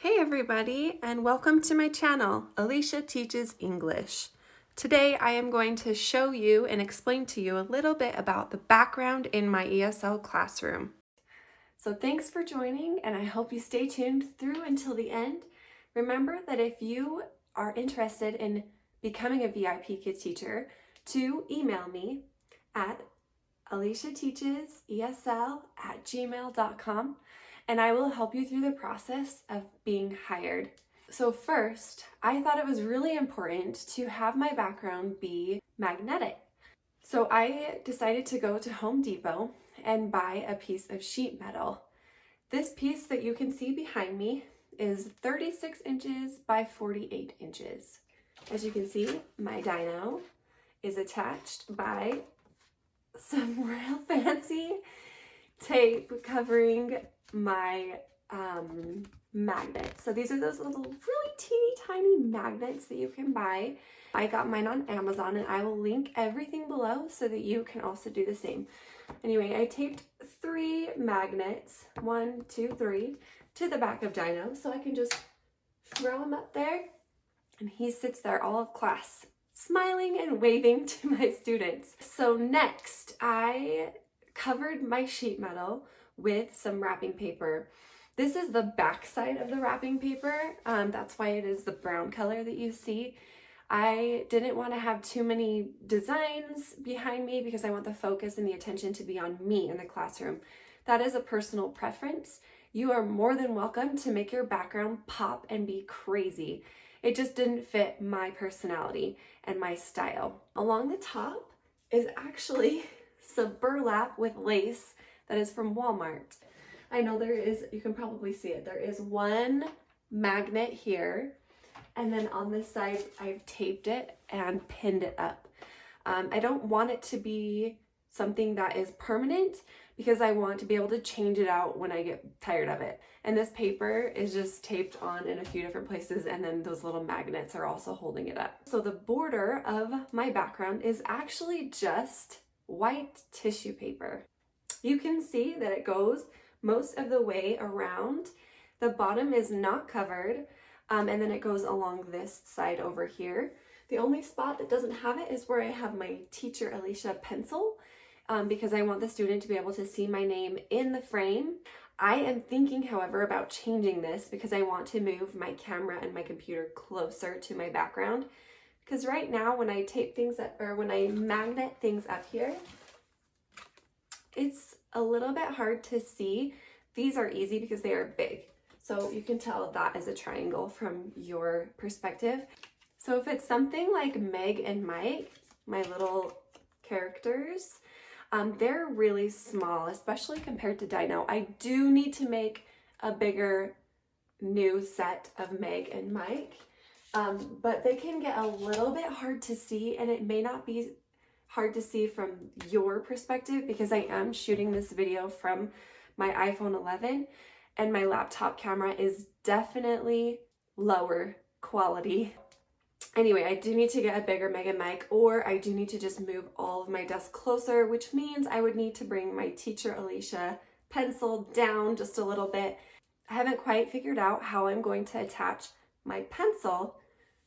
Hey everybody, and welcome to my channel, Alicia Teaches English. Today I am going to show you and explain to you a little bit about the background in my ESL classroom. So thanks for joining, and I hope you stay tuned through until the end. Remember that if you are interested in becoming a VIPKID teacher, to email me at aliciateachesesl@gmail.com. and I will help you through the process of being hired. So first, I thought it was really important to have my background be magnetic. So I decided to go to Home Depot and buy a piece of sheet metal. This piece that you can see behind me is 36 inches by 48 inches. As you can see, my dyno is attached by some real fancy tape covering my magnets. So these are those little really teeny tiny magnets that you can buy. I got mine on Amazon, and I will link everything below so that you can also do the same. Anyway, I taped 3 magnets, 1, 2, 3, to the back of Dino, so I can just throw him up there, and he sits there all of class, smiling and waving to my students. So next, I covered my sheet metal with some wrapping paper. This is the back side of the wrapping paper. That's why it is the brown color that you see. I didn't want to have too many designs behind me because I want the focus and the attention to be on me in the classroom. That is a personal preference. You are more than welcome to make your background pop and be crazy. It just didn't fit my personality and my style. Along the top is actually some burlap with lace that is from Walmart. I know there is, you can probably see it, there is one magnet here, and then on this side I've taped it and pinned it up. I don't want it to be something that is permanent because I want to be able to change it out when I get tired of it. And this paper is just taped on in a few different places, and then those little magnets are also holding it up. So the border of my background is actually just white tissue paper. You can see that it goes most of the way around. The bottom is not covered, and then it goes along this side over here. The only spot that doesn't have it is where I have my Teacher Alicia pencil, because I want the student to be able to see my name in the frame. I am thinking, however, about changing this because I want to move my camera and my computer closer to my background. Because right now when I tape things up, or when I magnet things up here, it's a little bit hard to see. These are easy because they are big. So you can tell that is a triangle from your perspective. So if it's something like Meg and Mike, my little characters, they're really small, especially compared to Dino. I do need to make a bigger new set of Meg and Mike, but they can get a little bit hard to see, and it may not be hard to see from your perspective because I am shooting this video from my iPhone 11, and my laptop camera is definitely lower quality. Anyway, I do need to get a bigger Meg and Mike, or I do need to just move all of my desk closer, which means I would need to bring my Teacher Alicia pencil down just a little bit. I haven't quite figured out how I'm going to attach my pencil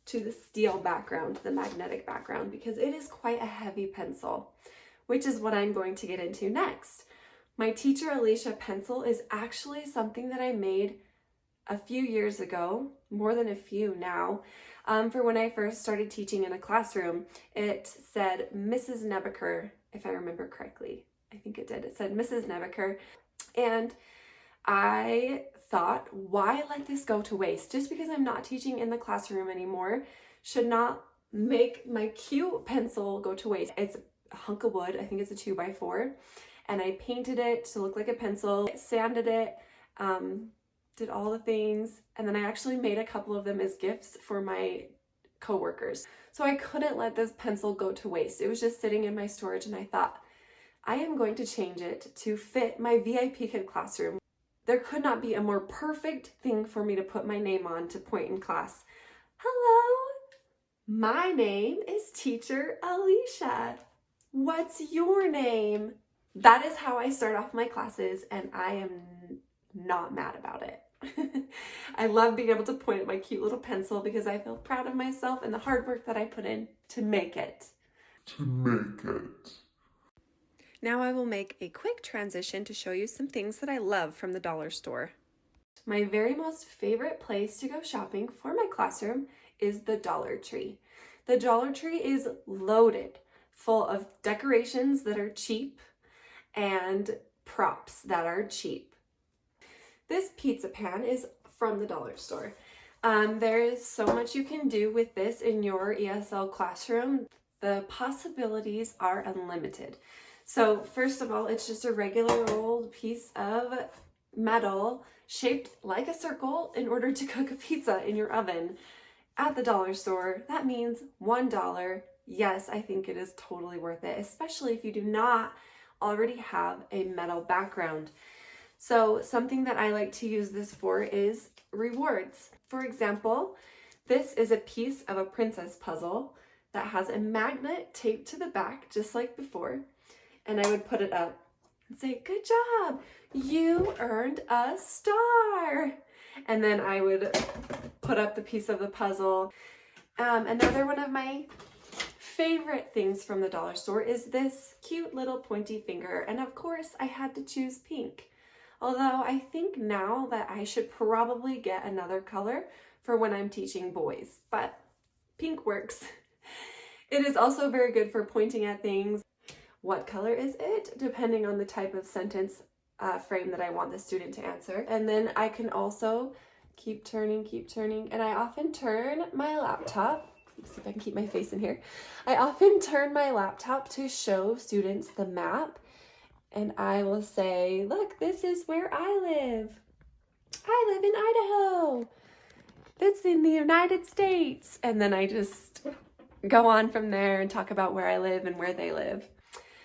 to the steel background, the magnetic background, because it is quite a heavy pencil, which is what I'm going to get into next. My Teacher Alicia pencil is actually something that I made a few years ago, more than a few now, for when I first started teaching in a classroom. It said Mrs. Nebaker, if I remember correctly. I think it did. It said Mrs. Nebaker, and I thought, why let this go to waste? Just because I'm not teaching in the classroom anymore should not make my cute pencil go to waste. It's a hunk of wood. I think it's a 2x4, and I painted it to look like a pencil, sanded it, did all the things, and then I actually made a couple of them as gifts for my coworkers. So I couldn't let this pencil go to waste. It was just sitting in my storage, and I thought, I am going to change it to fit my VIPKID classroom. There could not be a more perfect thing for me to put my name on to point in class. Hello, my name is Teacher Alicia. What's your name? That is how I start off my classes, and I am not mad about it. I love being able to point at my cute little pencil because I feel proud of myself and the hard work that I put in to make it. Now I will make a quick transition to show you some things that I love from the dollar store. My very most favorite place to go shopping for my classroom is the Dollar Tree. The Dollar Tree is loaded full of decorations that are cheap and props that are cheap. This pizza pan is from the dollar store. There is so much you can do with this in your ESL classroom. The possibilities are unlimited. So first of all, it's just a regular old piece of metal shaped like a circle in order to cook a pizza in your oven. At the dollar store, that means $1. Yes, I think it is totally worth it, especially if you do not already have a metal background. So something that I like to use this for is rewards. For example, this is a piece of a princess puzzle that has a magnet taped to the back, just like before. And I would put it up and say, "Good job, you earned a star." And then I would put up the piece of the puzzle. Another one of my favorite things from the dollar store is this cute little pointy finger. And of course, I had to choose pink. Although I think now that I should probably get another color for when I'm teaching boys, but pink works. It is also very good for pointing at things. What color is it? Depending on the type of sentence frame that I want the student to answer. And then I can also keep turning, and I often turn my laptop. Let's see if I can keep my face in here. I often turn my laptop to show students the map, and I will say, "Look, this is where I live. I live in Idaho. That's in the United States." And then I just go on from there and talk about where I live and where they live.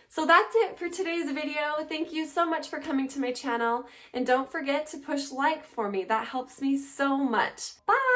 So that's it for today's video. Thank you so much for coming to my channel. And don't forget to push like for me. That helps me so much. Bye!